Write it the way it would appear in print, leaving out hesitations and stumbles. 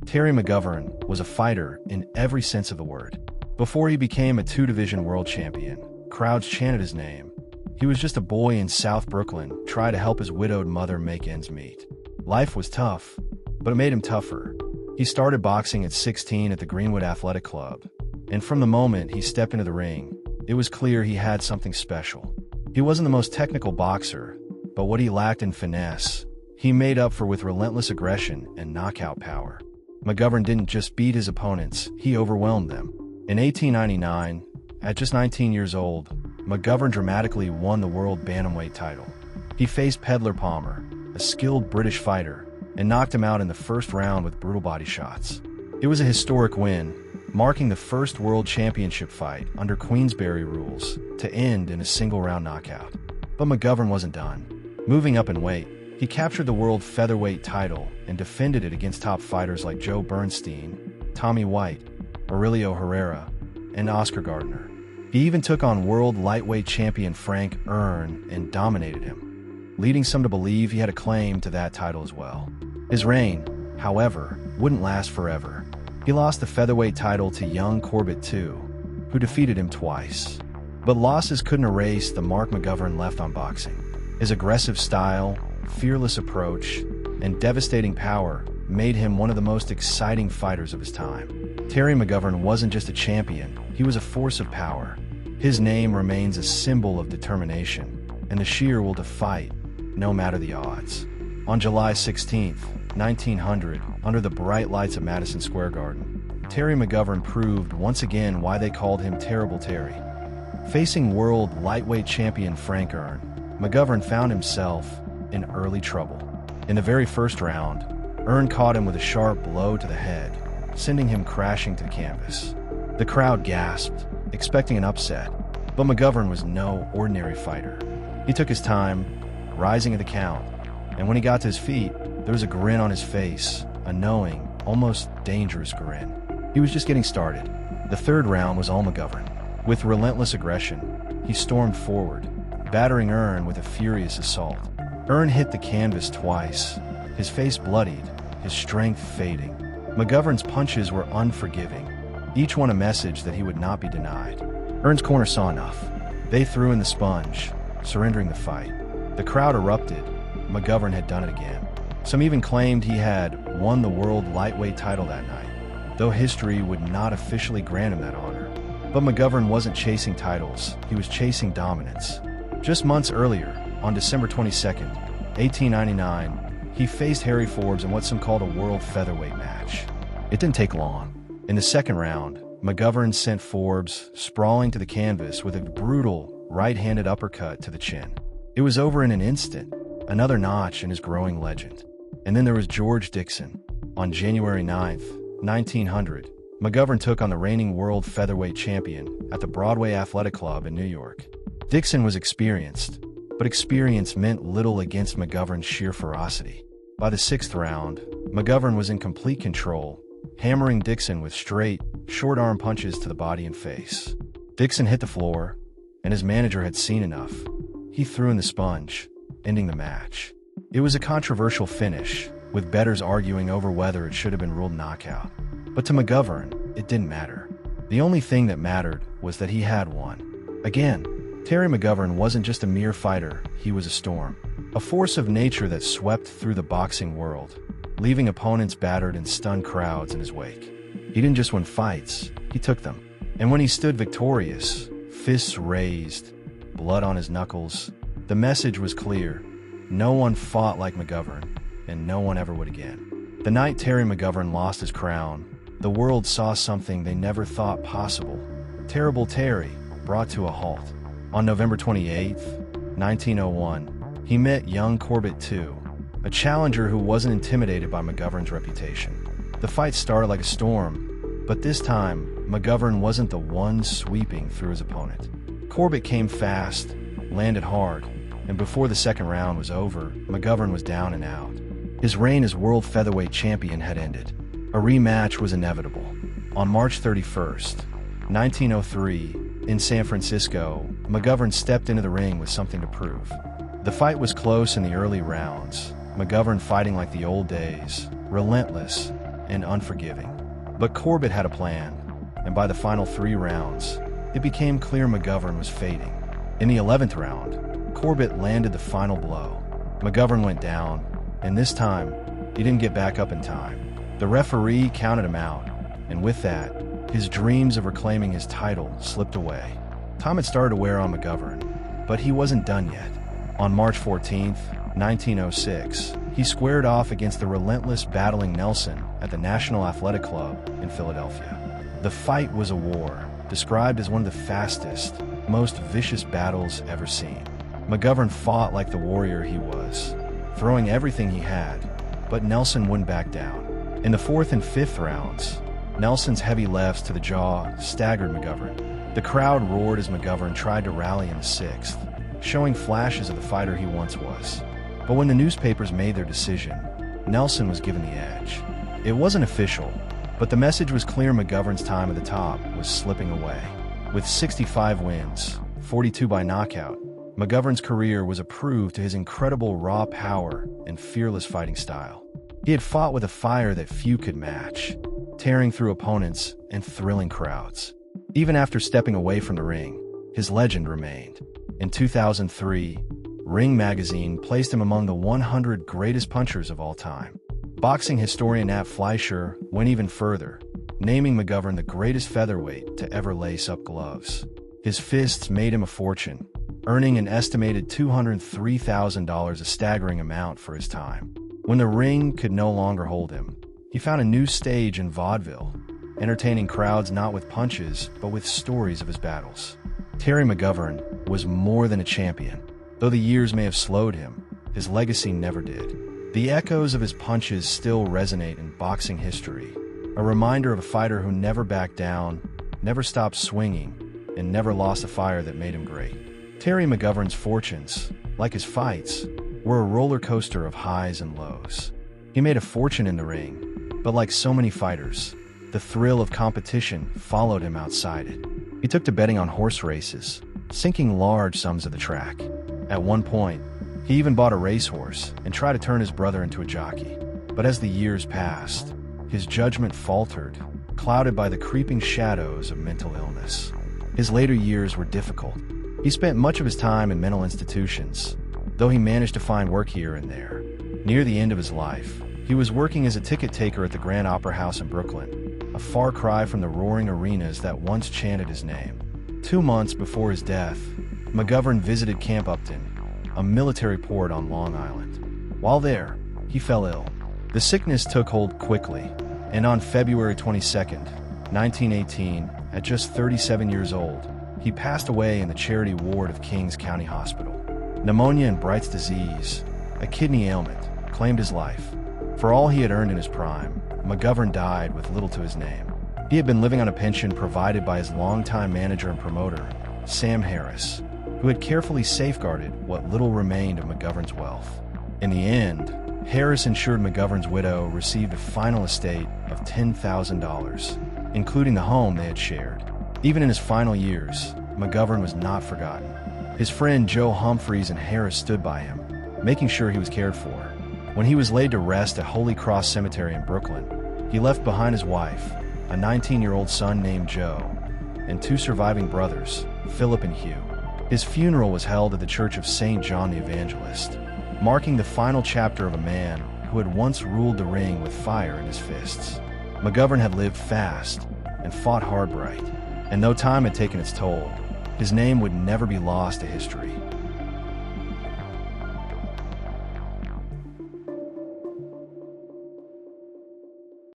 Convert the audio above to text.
Terry McGovern was a fighter in every sense of the word. Before he became a two-division world champion, crowds chanted his name. He was just a boy in South Brooklyn trying to help his widowed mother make ends meet. Life was tough, but it made him tougher. He started boxing at 16 at the Greenwood Athletic Club, and from the moment he stepped into the ring, it was clear he had something special. He wasn't the most technical boxer, but what he lacked in finesse, he made up for with relentless aggression and knockout power. McGovern didn't just beat his opponents, he overwhelmed them. In 1899, at just 19 years old, McGovern dramatically won the world bantamweight title. He faced Peddler Palmer, a skilled British fighter, and knocked him out in the first round with brutal body shots. It was a historic win, marking the first world championship fight under Queensberry rules to end in a single-round knockout. But McGovern wasn't done. Moving up in weight, he captured the world featherweight title and defended it against top fighters like Joe Bernstein, Tommy White, Aurelio Herrera, and Oscar Gardner. He even took on world lightweight champion Frank Earn and dominated him, leading some to believe he had a claim to that title as well. His reign, however, wouldn't last forever. He lost the featherweight title to young Corbett II, who defeated him twice. But losses couldn't erase the mark McGovern left on boxing. His aggressive style, fearless approach, and devastating power made him one of the most exciting fighters of his time. Terry McGovern wasn't just a champion, he was a force of power. His name remains a symbol of determination and the sheer will to fight, no matter the odds. On July 16, 1900, under the bright lights of Madison Square Garden, Terry McGovern proved once again why they called him Terrible Terry. Facing world lightweight champion Frank Earn, McGovern found himself in early trouble. In the very first round, Earn caught him with a sharp blow to the head, sending him crashing to the canvas. The crowd gasped, expecting an upset, but McGovern was no ordinary fighter. He took his time, rising at the count, and when he got to his feet, there was a grin on his face, a knowing, almost dangerous grin. He was just getting started. The third round was all McGovern. With relentless aggression, he stormed forward, battering Earn with a furious assault. Earn hit the canvas twice, his face bloodied, his strength fading. McGovern's punches were unforgiving, each one a message that he would not be denied. Earn's corner saw enough. They threw in the sponge, surrendering the fight. The crowd erupted. McGovern had done it again. Some even claimed he had won the world lightweight title that night, though history would not officially grant him that honor. But McGovern wasn't chasing titles, he was chasing dominance. Just months earlier, on December 22, 1899, he faced Harry Forbes in what some called a world featherweight match. It didn't take long. In the second round, McGovern sent Forbes sprawling to the canvas with a brutal right-handed uppercut to the chin. It was over in an instant, another notch in his growing legend. And then there was George Dixon. On January 9, 1900, McGovern took on the reigning world featherweight champion at the Broadway Athletic Club in New York. Dixon was experienced, but experience meant little against McGovern's sheer ferocity. By the sixth round, McGovern was in complete control, hammering Dixon with straight, short-arm punches to the body and face. Dixon hit the floor, and his manager had seen enough. He threw in the sponge, ending the match. It was a controversial finish, with bettors arguing over whether it should have been ruled knockout. But to McGovern, it didn't matter. The only thing that mattered was that he had won. Again, Terry McGovern wasn't just a mere fighter, he was a storm. A force of nature that swept through the boxing world, leaving opponents battered and stunned crowds in his wake. He didn't just win fights, he took them. And when he stood victorious, fists raised, blood on his knuckles, the message was clear. No one fought like McGovern, and no one ever would again. The night Terry McGovern lost his crown, the world saw something they never thought possible. Terrible Terry brought to a halt. On November 28, 1901, he met young Corbett II, a challenger who wasn't intimidated by McGovern's reputation. The fight started like a storm, but this time, McGovern wasn't the one sweeping through his opponent. Corbett came fast, landed hard, and before the second round was over, McGovern was down and out. His reign as world featherweight champion had ended. A rematch was inevitable. On March 31st, 1903, in San Francisco, McGovern stepped into the ring with something to prove. The fight was close in the early rounds, McGovern fighting like the old days, relentless, and unforgiving. But Corbett had a plan, and by the final 3 rounds, it became clear McGovern was fading. In the 11th round, Corbett landed the final blow. McGovern went down, and this time, he didn't get back up in time. The referee counted him out, and with that, his dreams of reclaiming his title slipped away. Time had started to wear on McGovern, but he wasn't done yet. On March 14, 1906, he squared off against the relentless battling Nelson at the National Athletic Club in Philadelphia. The fight was a war, described as one of the fastest, most vicious battles ever seen. McGovern fought like the warrior he was, throwing everything he had, but Nelson wouldn't back down. In the 4th and 5th rounds, Nelson's heavy lefts to the jaw staggered McGovern. The crowd roared as McGovern tried to rally in the 6th, showing flashes of the fighter he once was. But when the newspapers made their decision, Nelson was given the edge. It wasn't official, but the message was clear: McGovern's time at the top was slipping away. With 65 wins, 42 by knockout, McGovern's career was a proof to his incredible raw power and fearless fighting style. He had fought with a fire that few could match, tearing through opponents and thrilling crowds. Even after stepping away from the ring, his legend remained. In 2003, Ring magazine placed him among the 100 greatest punchers of all time. Boxing historian Nat Fleischer went even further, naming McGovern the greatest featherweight to ever lace up gloves. His fists made him a fortune, earning an estimated $203,000, a staggering amount for his time. When the ring could no longer hold him, he found a new stage in vaudeville, entertaining crowds not with punches, but with stories of his battles. Terry McGovern was more than a champion. Though the years may have slowed him, his legacy never did. The echoes of his punches still resonate in boxing history, a reminder of a fighter who never backed down, never stopped swinging, and never lost a fire that made him great. Terry McGovern's fortunes, like his fights, were a roller coaster of highs and lows. He made a fortune in the ring, but like so many fighters, the thrill of competition followed him outside it. He took to betting on horse races, sinking large sums of the track. At one point, he even bought a racehorse and tried to turn his brother into a jockey. But as the years passed, his judgment faltered, clouded by the creeping shadows of mental illness. His later years were difficult. He spent much of his time in mental institutions, though he managed to find work here and there. Near the end of his life, he was working as a ticket taker at the Grand Opera House in Brooklyn, a far cry from the roaring arenas that once chanted his name. 2 months before his death, McGovern visited Camp Upton, a military port on Long Island. While there, he fell ill. The sickness took hold quickly, and on February 22, 1918, at just 37 years old, he passed away in the charity ward of Kings County Hospital. Pneumonia and Bright's disease, a kidney ailment, claimed his life. For all he had earned in his prime, McGovern died with little to his name. He had been living on a pension provided by his longtime manager and promoter, Sam Harris, who had carefully safeguarded what little remained of McGovern's wealth. In the end, Harris ensured McGovern's widow received a final estate of $10,000, including the home they had shared. Even in his final years, McGovern was not forgotten. His friend Joe Humphreys and Harris stood by him, making sure he was cared for. When he was laid to rest at Holy Cross Cemetery in Brooklyn, he left behind his wife, a 19-year-old son named Joe, and 2 surviving brothers, Philip and Hugh. His funeral was held at the Church of St. John the Evangelist, marking the final chapter of a man who had once ruled the ring with fire in his fists. McGovern had lived fast and fought hard, bright, and though time had taken its toll, his name would never be lost to history.